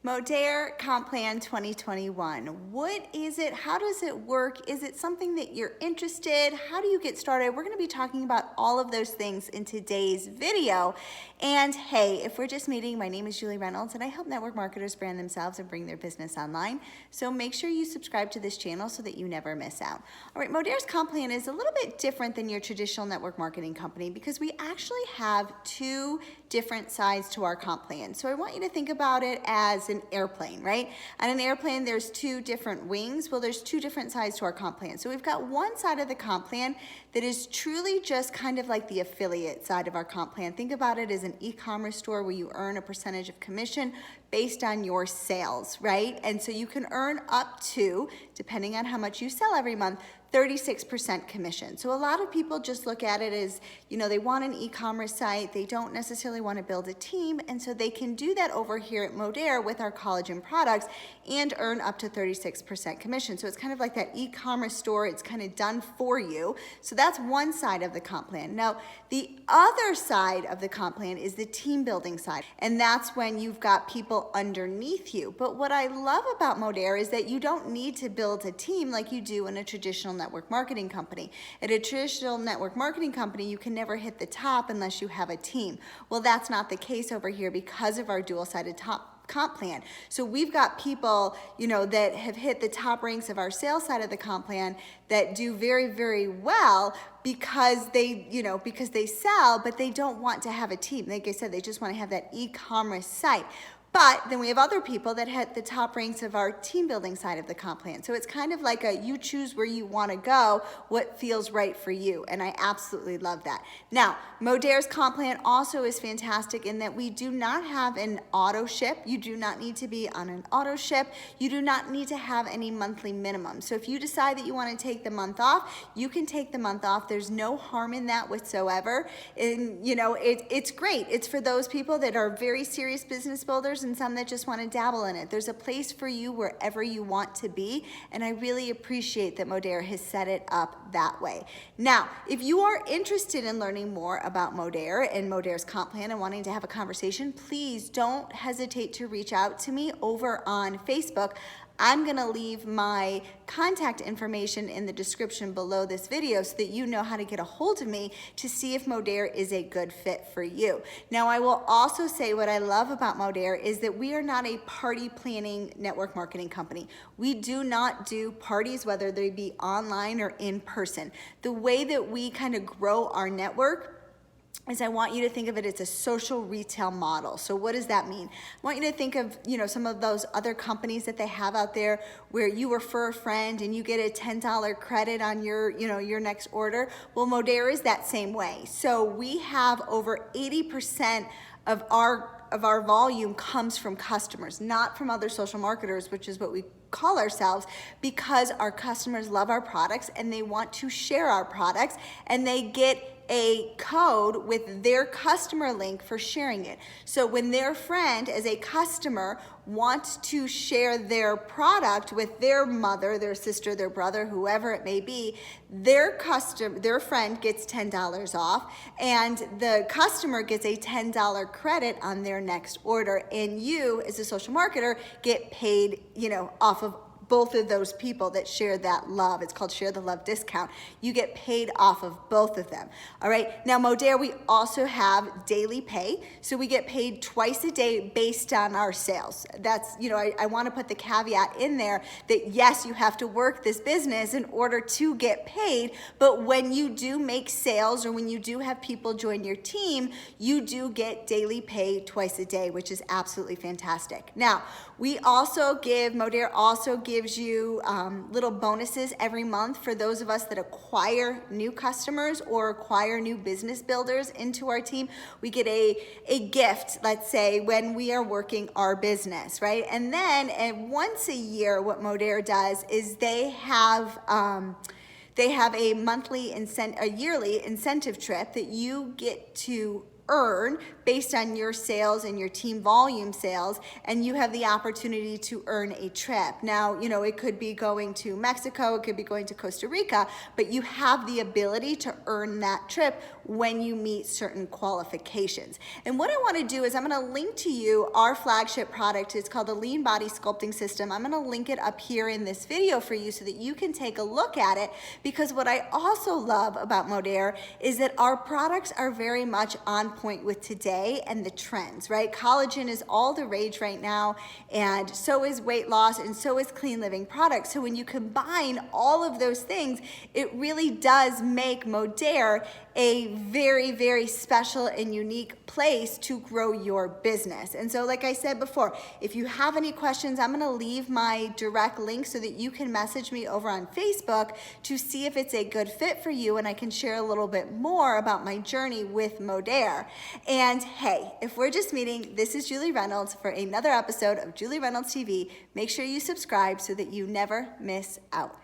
Modere Comp Plan 2021. What is it? How does it work? Is it something that you're interested? How do you get started? We're going to be talking about all of those things in today's video. And hey, if we're just meeting, my name is Reynolds and I help network marketers brand themselves and bring their business online. So make sure you subscribe to this channel so that you never miss out. All right, Modere's Comp Plan is a little bit different than your traditional network marketing company because we actually have two different sides to our comp plan. So I want you to think about it as an airplane, right? On an airplane, there's two different wings. Well, there's two different sides to our comp plan. So we've got one side of the comp plan that is truly just kind of like the affiliate side of our comp plan. Think about it as an e-commerce store where you earn a percentage of commission based on your sales, right? And so you can earn up to, depending on how much you sell every month, 36% commission. So a lot of people just look at it as, they want an e-commerce site, they don't necessarily want to build a team, and so they can do that over here at Modere with our collagen products and earn up to 36% commission. So it's kind of like that e-commerce store, it's kind of done for you. So that's one side of the comp plan. Now, the other side of the comp plan is the team building side, and that's when you've got people underneath you. But what I love about Modere is that you don't need to build a team like you do in a traditional network marketing company. At a traditional network marketing company, you can never hit the top unless you have a team. Well, that's not the case over here because of our dual-sided comp plan. So we've got people, that have hit the top ranks of our sales side of the comp plan that do very, very well because they sell, but they don't want to have a team. Like I said, they just want to have that e-commerce site. But then we have other people that hit the top ranks of our team building side of the comp plan. So it's kind of like you choose where you want to go, what feels right for you. And I absolutely love that. Now, Modere's comp plan also is fantastic in that we do not have an auto ship. You do not need to be on an auto ship. You do not need to have any monthly minimum. So if you decide that you want to take the month off, you can take the month off. There's no harm in that whatsoever. And it's great. It's for those people that are very serious business builders and some that just want to dabble in it. There's a place for you wherever you want to be, and I really appreciate that Modere has set it up that way. Now, if you are interested in learning more about Modere and Modere's comp plan and wanting to have a conversation, please don't hesitate to reach out to me over on Facebook. I'm going to leave my contact information in the description below this video so that you know how to get a hold of me to see if Modere is a good fit for you. Now, I will also say what I love about Modere is that we are not a party planning network marketing company. We do not do parties, whether they be online or in person. The way that we kind of grow our network is I want you to think of it as a social retail model. So what does that mean? I want you to think of, some of those other companies that they have out there where you refer a friend and you get a $10 credit on your next order. Well, Modere is that same way. So we have over 80% of our volume comes from customers, not from other social marketers, which is what we call ourselves, because our customers love our products and they want to share our products and they get a code with their customer link for sharing it. So when their friend as a customer wants to share their product with their mother, their sister, their brother, whoever it may be, their friend gets $10 off and the customer gets a $10 credit on their next order, and you as a social marketer get paid, off of both of those people that share that love. It's called Share the Love Discount. You get paid off of both of them. All right. Now, Modere, we also have daily pay. So we get paid twice a day based on our sales. That's, I want to put the caveat in there that yes, you have to work this business in order to get paid. But when you do make sales or when you do have people join your team, you do get daily pay twice a day, which is absolutely fantastic. Now, Modere also gives you little bonuses every month for those of us that acquire new customers or acquire new business builders into our team. We get a gift, let's say, when we are working our business, right? And then once a year, what Modere does is they have a yearly incentive trip that you get to earn based on your sales and your team volume sales, and you have the opportunity to earn a trip. Now, you know, it could be going to Mexico, it could be going to Costa Rica, but you have the ability to earn that trip when you meet certain qualifications. And what I want to do is I'm going to link to you our flagship product. It's called the Lean Body Sculpting System. I'm going to link it up here in this video for you so that you can take a look at it, because what I also love about Modere is that our products are very much on point with today and the trends, right? Collagen is all the rage right now, and so is weight loss, and so is clean living products. So when you combine all of those things, it really does make Modere a very, very special and unique place to grow your business. And so like I said before, if you have any questions, I'm gonna leave my direct link so that you can message me over on Facebook to see if it's a good fit for you, and I can share a little bit more about my journey with Modere. And hey, if we're just meeting, this is Julie Reynolds for another episode of Julie Reynolds TV. Make sure you subscribe so that you never miss out.